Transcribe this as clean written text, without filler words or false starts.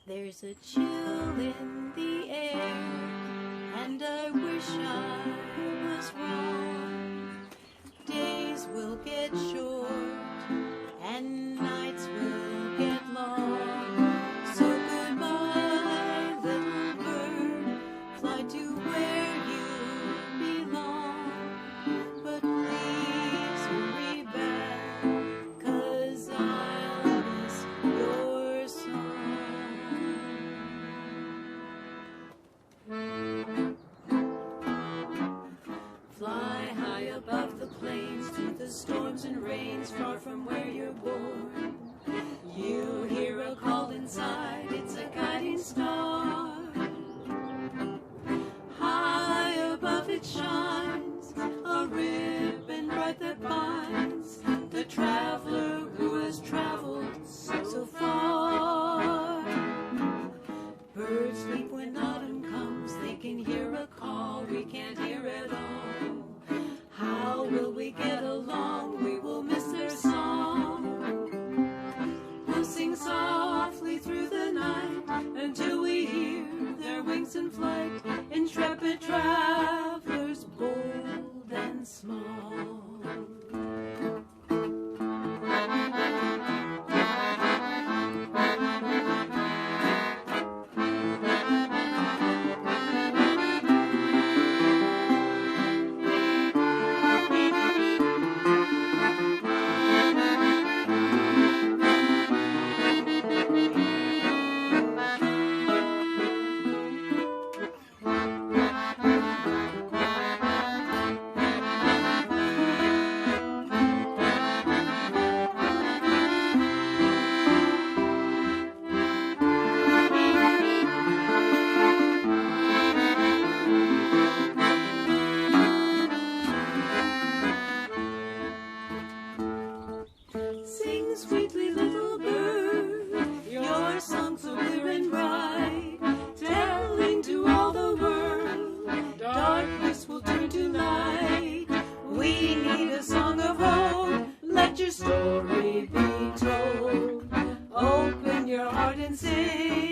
There's a chill in the air, and I wish I was wrong. Days will get short, and nights will get long. So goodbye, little bird, fly to where you belong. But please hurry back, 'cause I'll miss your song. Fly high above the plains, through the storms and rains, far from where you're born. You hear a call inside, it's a guiding star. High above it shines a ribbon bright that binds the traveler who has traveled so far. Birds sleep when autumn comes, they can hear a call we can't hear at all. How will we get along? We will miss their song. We'll sing softly through the night until we hear their wings in flight. Intrepid travelers, bold and small. Sing sweetly, little bird, your song so clear and bright, telling to all the world, darkness will turn to light. We need a song of hope, let your story be told. Open your heart and sing.